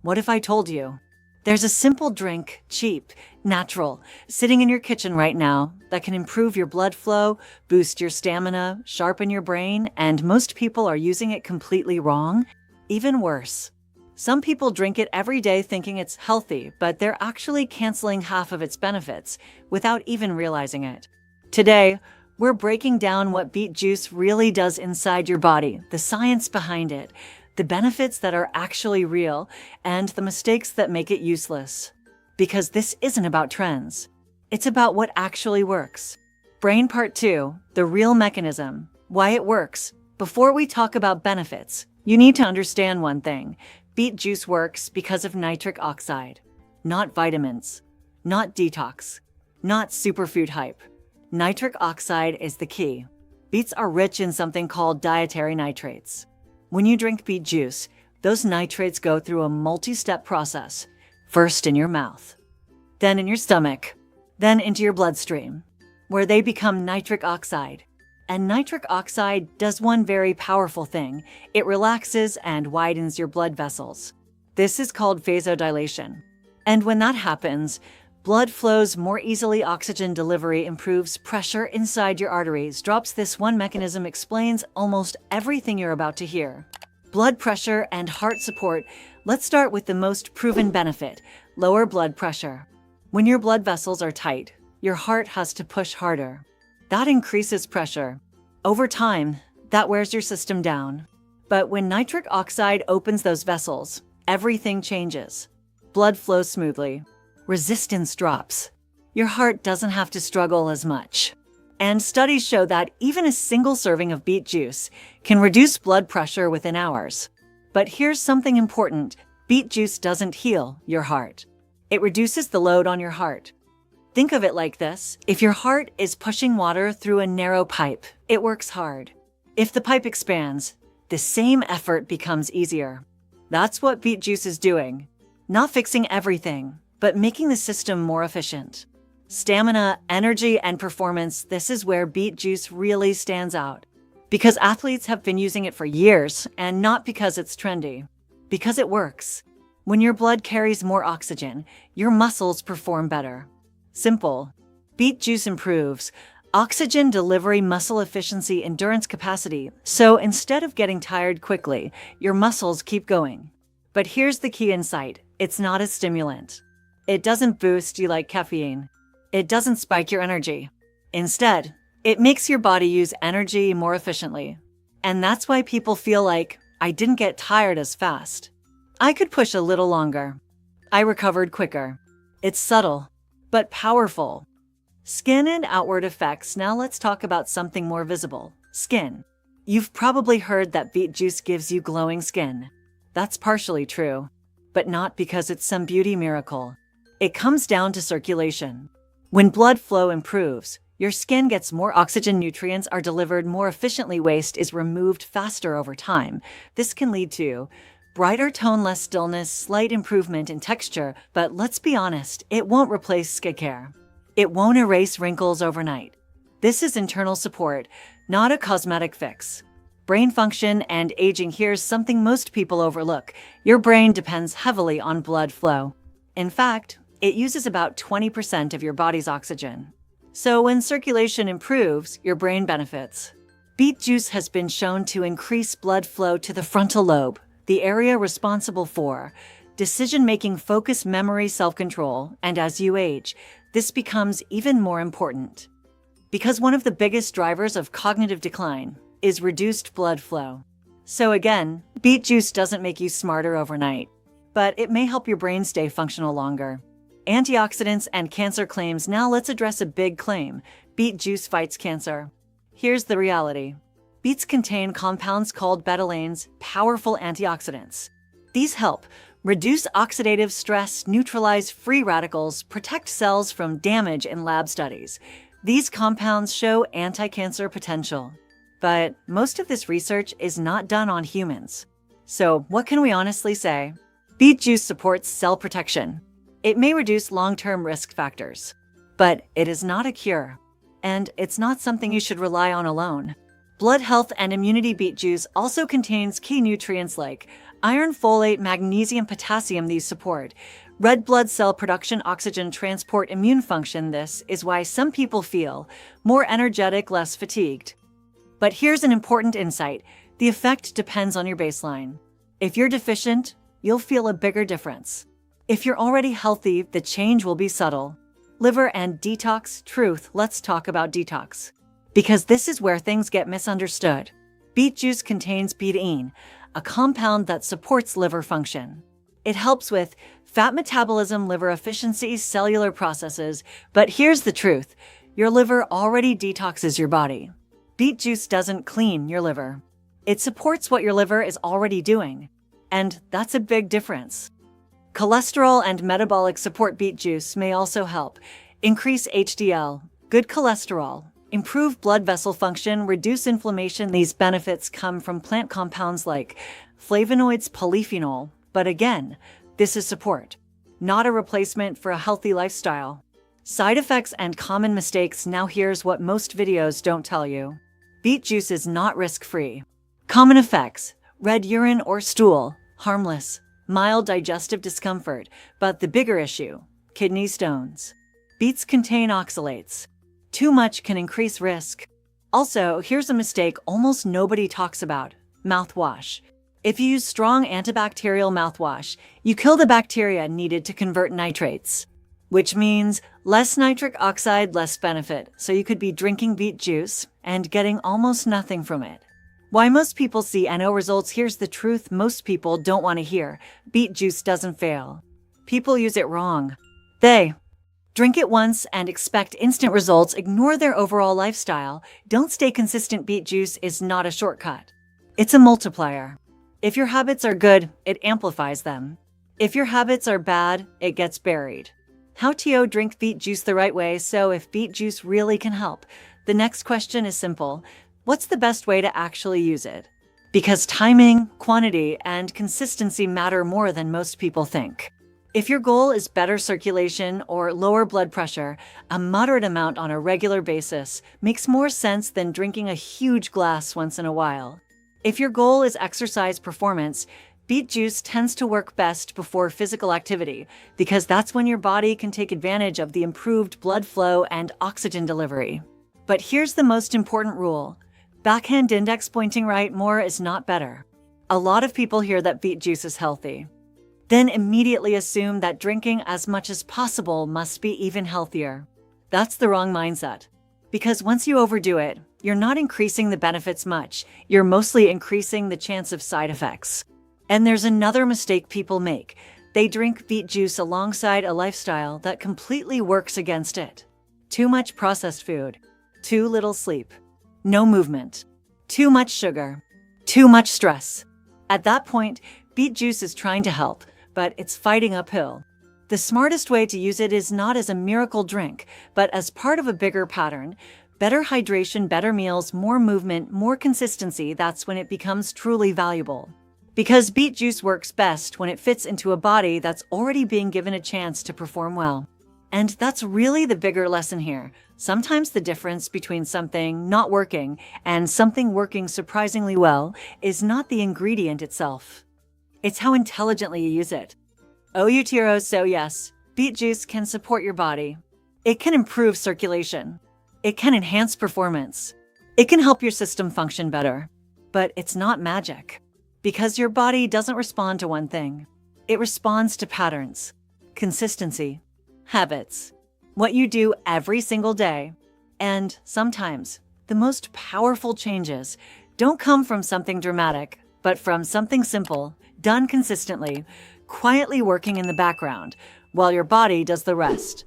What if I told you? There's a simple drink, cheap, natural, sitting in your kitchen right now that can improve your blood flow, boost your stamina, sharpen your brain, and most people are using it completely wrong. Even worse. Some people drink it every day thinking it's healthy, but they're actually canceling half of its benefits without even realizing it. Today, we're breaking down what beet juice really does inside your body, the science behind it, the benefits that are actually real, and the mistakes that make it useless. Because this isn't about trends. It's about what actually works. Brain Part 2, the real mechanism, why it works. Before we talk about benefits, you need to understand one thing. Beet juice works because of nitric oxide. Not vitamins. Not detox. Not superfood hype. Nitric oxide is the key. Beets are rich in something called dietary nitrates. When you drink beet juice, those nitrates go through a multi-step process. First in your mouth, then in your stomach, then into your bloodstream, where they become nitric oxide. And nitric oxide does one very powerful thing. It relaxes and widens your blood vessels. This is called vasodilation. And when that happens, blood flows more easily, oxygen delivery improves, pressure inside your arteries drops. This one mechanism explains almost everything you're about to hear. Blood pressure and heart support. Let's start with the most proven benefit, lower blood pressure. When your blood vessels are tight, your heart has to push harder. That increases pressure. Over time, that wears your system down. But when nitric oxide opens those vessels, everything changes. Blood flows smoothly. Resistance drops. Your heart doesn't have to struggle as much. And studies show that even a single serving of beet juice can reduce blood pressure within hours. But here's something important. Beet juice doesn't heal your heart. It reduces the load on your heart. Think of it like this. If your heart is pushing water through a narrow pipe, it works hard. If the pipe expands, the same effort becomes easier. That's what beet juice is doing. Not fixing everything, but making the system more efficient. Stamina, energy, and performance, this is where beet juice really stands out. Because athletes have been using it for years, and not because it's trendy. Because it works. When your blood carries more oxygen, your muscles perform better. Simple. Beet juice improves oxygen delivery, muscle efficiency, endurance capacity. So instead of getting tired quickly, your muscles keep going. But here's the key insight. It's not a stimulant. It doesn't boost you like caffeine. It doesn't spike your energy. Instead, it makes your body use energy more efficiently. And that's why people feel like, I didn't get tired as fast. I could push a little longer. I recovered quicker. It's subtle, but powerful. Skin and outward effects. Now let's talk about something more visible. Skin. You've probably heard that beet juice gives you glowing skin. That's partially true, but not because it's some beauty miracle. It comes down to circulation. When blood flow improves, your skin gets more oxygen, nutrients are delivered more efficiently, waste is removed faster over time. This can lead to brighter tone, less dullness, slight improvement in texture, but let's be honest, it won't replace skincare. It won't erase wrinkles overnight. This is internal support, not a cosmetic fix. Brain function and aging. Here's something most people overlook. Your brain depends heavily on blood flow. In fact, it uses about 20% of your body's oxygen. So when circulation improves, your brain benefits. Beet juice has been shown to increase blood flow to the frontal lobe, the area responsible for decision-making, focus, memory, self-control, and as you age, this becomes even more important. Because one of the biggest drivers of cognitive decline is reduced blood flow. So again, beet juice doesn't make you smarter overnight, but it may help your brain stay functional longer. Antioxidants and cancer claims. Now let's address a big claim. Beet juice fights cancer. Here's the reality. Beets contain compounds called betalains, powerful antioxidants. These help reduce oxidative stress, neutralize free radicals, protect cells from damage in lab studies. These compounds show anti-cancer potential. But most of this research is not done on humans. So what can we honestly say? Beet juice supports cell protection. It may reduce long-term risk factors, but it is not a cure. And it's not something you should rely on alone. Blood health and immunity. Beet juice also contains key nutrients like iron, folate, magnesium, potassium. These support red blood cell production, oxygen transport, immune function. This is why some people feel more energetic, less fatigued. But here's an important insight. The effect depends on your baseline. If you're deficient, you'll feel a bigger difference. If you're already healthy, the change will be subtle. Liver and detox. Truth, let's talk about detox. Because this is where things get misunderstood. Beet juice contains betaine, a compound that supports liver function. It helps with fat metabolism, liver efficiency, cellular processes. But here's the truth. Your liver already detoxes your body. Beet juice doesn't clean your liver. It supports what your liver is already doing. And that's a big difference. Cholesterol and metabolic support. Beet juice may also help increase HDL, good cholesterol, improve blood vessel function, reduce inflammation. These benefits come from plant compounds like flavonoids, polyphenol. But again, this is support, not a replacement for a healthy lifestyle. Side effects and common mistakes. Now here's what most videos don't tell you. Beet juice is not risk-free. Common effects: red urine or stool, harmless, mild digestive discomfort, but the bigger issue, kidney stones. Beets contain oxalates. Too much can increase risk. Also, here's a mistake almost nobody talks about: mouthwash. If you use strong antibacterial mouthwash, you kill the bacteria needed to convert nitrates, which means less nitric oxide, less benefit. So you could be drinking beet juice and getting almost nothing from it. Why most people see no results. Here's the truth most people don't want to hear. Beet juice doesn't fail. People use it wrong. They drink it once and expect instant results. Ignore their overall lifestyle. Don't stay consistent. Beet juice is not a shortcut. It's a multiplier. If your habits are good, it amplifies them. If your habits are bad, it gets buried. How to drink beet juice the right way. So if beet juice really can help, the next question is simple. What's the best way to actually use it? Because timing, quantity, and consistency matter more than most people think. If your goal is better circulation or lower blood pressure, a moderate amount on a regular basis makes more sense than drinking a huge glass once in a while. If your goal is exercise performance, beet juice tends to work best before physical activity because that's when your body can take advantage of the improved blood flow and oxygen delivery. But here's the most important rule. Backhand index pointing right, more is not better. A lot of people hear that beet juice is healthy, then immediately assume that drinking as much as possible must be even healthier. That's the wrong mindset. Because once you overdo it, you're not increasing the benefits much. You're mostly increasing the chance of side effects. And there's another mistake people make. They drink beet juice alongside a lifestyle that completely works against it. Too much processed food, too little sleep, no movement, too much sugar, too much stress. At that point, beet juice is trying to help, but it's fighting uphill. The smartest way to use it is not as a miracle drink, but as part of a bigger pattern. Better hydration, better meals, more movement, more consistency. That's when it becomes truly valuable. Because beet juice works best when it fits into a body that's already being given a chance to perform well. And that's really the bigger lesson here. Sometimes the difference between something not working and something working surprisingly well is not the ingredient itself. It's how intelligently you use it. So yes, beet juice can support your body. It can improve circulation. It can enhance performance. It can help your system function better. But it's not magic. Because your body doesn't respond to one thing. It responds to patterns, consistency, habits, what you do every single day. And sometimes, the most powerful changes don't come from something dramatic, but from something simple, done consistently, quietly working in the background, while your body does the rest.